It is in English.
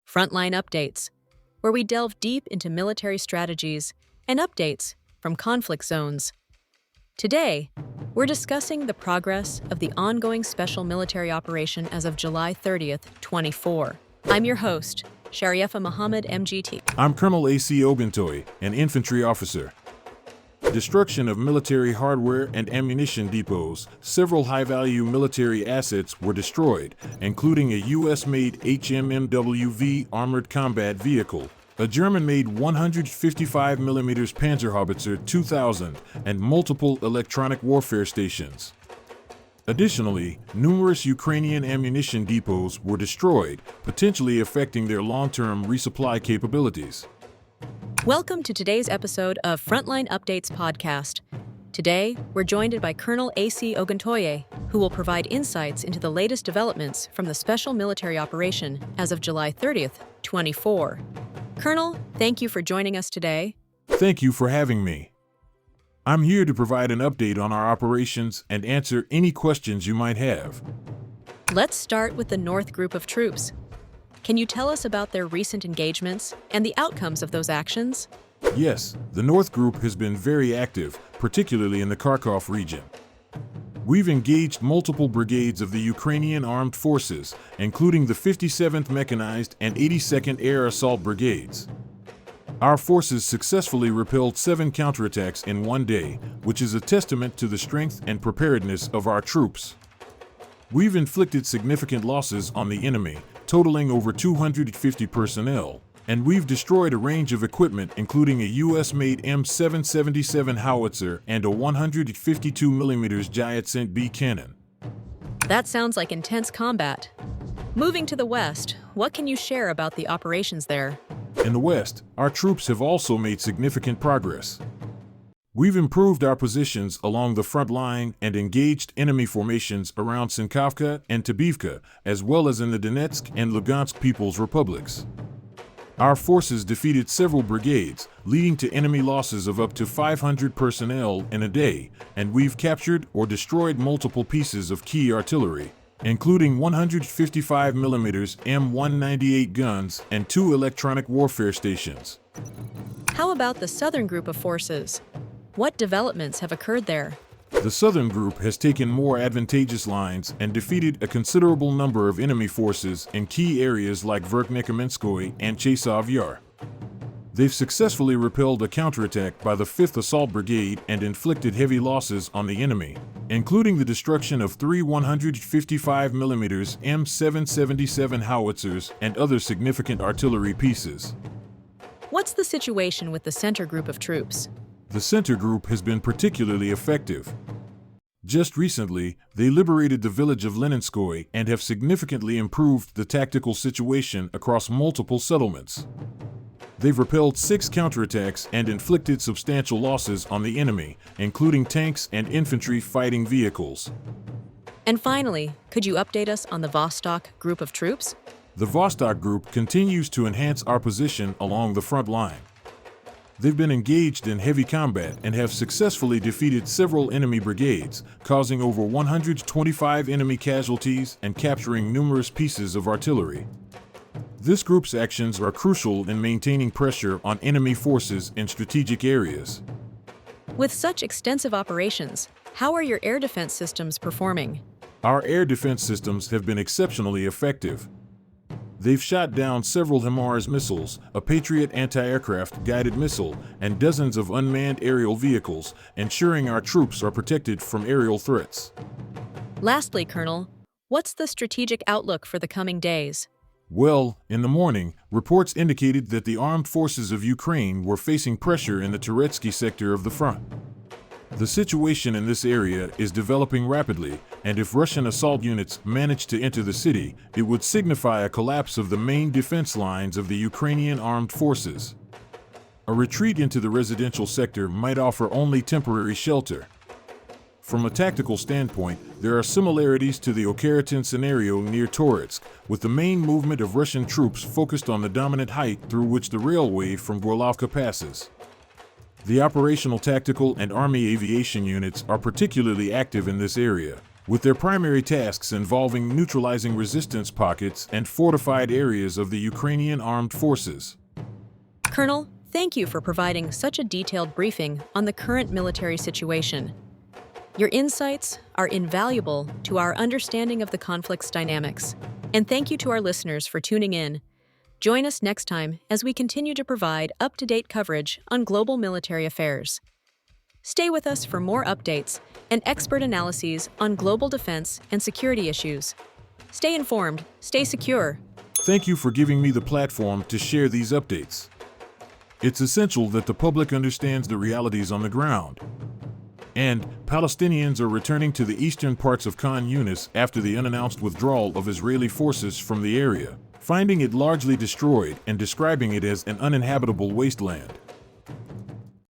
Frontline Updates, where we delve deep into military strategies and updates from conflict zones. Today, we're discussing the progress of the ongoing special military operation as of July 30th, 24. I'm your host, Shariefa Muhammad, MGT. I'm Colonel A.C. Oguntoye, an infantry officer. Destruction of military hardware and ammunition depots. Several high-value military assets were destroyed, including a U.S.-made HMMWV armored combat vehicle, a German-made 155mm Panzerhaubitze 2000, and multiple electronic warfare stations. Additionally, numerous Ukrainian ammunition depots were destroyed, potentially affecting their long-term resupply capabilities. Welcome to today's episode of Frontline Updates podcast. Today, we're joined by Colonel A.C. Oguntoye, who will provide insights into the latest developments from the special military operation as of July 30th, 24. Colonel, thank you for joining us today. Thank you for having me. I'm here to provide an update on our operations and answer any questions you might have. Let's start with the North Group of troops. Can you tell us about their recent engagements and the outcomes of those actions? Yes, the North Group has been very active, particularly in the Kharkov region. We've engaged multiple brigades of the Ukrainian armed forces, including the 57th Mechanized and 82nd Air Assault Brigades. Our forces successfully repelled 7 counterattacks in one day, which is a testament to the strength and preparedness of our troops. We've inflicted significant losses on the enemy, totaling over 250 personnel, and we've destroyed a range of equipment including a U.S.-made M777 howitzer and a 152mm Giatsint B cannon. That sounds like intense combat. Moving to the west, what can you share about the operations there? In the west, our troops have also made significant progress. We've improved our positions along the front line and engaged enemy formations around Sinkivka and Tabivka, as well as in the Donetsk and Lugansk People's Republics. Our forces defeated several brigades, leading to enemy losses of up to 500 personnel in a day, and we've captured or destroyed multiple pieces of key artillery, including 155mm M198 guns and 2 electronic warfare stations. How about the Southern Group of forces? What developments have occurred there? The Southern Group has taken more advantageous lines and defeated a considerable number of enemy forces in key areas like Verkhnekamenskoye and Chasov Yar. They've successfully repelled a counterattack by the 5th Assault Brigade and inflicted heavy losses on the enemy, including the destruction of 3 155mm M777 howitzers and other significant artillery pieces. What's the situation with the Center Group of troops? The Center Group has been particularly effective. Just recently, they liberated the village of Leninskoye and have significantly improved the tactical situation across multiple settlements. They've repelled 6 counterattacks and inflicted substantial losses on the enemy, including tanks and infantry fighting vehicles. And finally, could you update us on the Vostok Group of troops? The Vostok Group continues to enhance our position along the front line. They've been engaged in heavy combat and have successfully defeated several enemy brigades, causing over 125 enemy casualties and capturing numerous pieces of artillery. This group's actions are crucial in maintaining pressure on enemy forces in strategic areas. With such extensive operations, how are your air defense systems performing? Our air defense systems have been exceptionally effective. They've shot down several HIMARS missiles, a Patriot anti-aircraft guided missile, and dozens of unmanned aerial vehicles, ensuring our troops are protected from aerial threats. Lastly, Colonel, what's the strategic outlook for the coming days? Well, in the morning, reports indicated that the armed forces of Ukraine were facing pressure in the Turetsky sector of the front. The situation in this area is developing rapidly, and if Russian assault units manage to enter the city, it would signify a collapse of the main defense lines of the Ukrainian armed forces. A retreat into the residential sector might offer only temporary shelter. From a tactical standpoint, there are similarities to the Okharitin scenario near Toretsk, with the main movement of Russian troops focused on the dominant height through which the railway from Gorlovka passes. The operational tactical and Army aviation units are particularly active in this area. with their primary tasks involving neutralizing resistance pockets and fortified areas of the Ukrainian armed forces. Colonel, thank you for providing such a detailed briefing on the current military situation. Your insights are invaluable to our understanding of the conflict's dynamics. And thank you to our listeners for tuning in. Join us next time as we continue to provide up-to-date coverage on global military affairs. Stay with us for more updates and expert analyses on global defense and security issues. Stay informed, stay secure. Thank you for giving me the platform to share these updates. It's essential that the public understands the realities on the ground. And Palestinians are returning to the eastern parts of Khan Yunis after the unannounced withdrawal of Israeli forces from the area, finding it largely destroyed and describing it as an uninhabitable wasteland.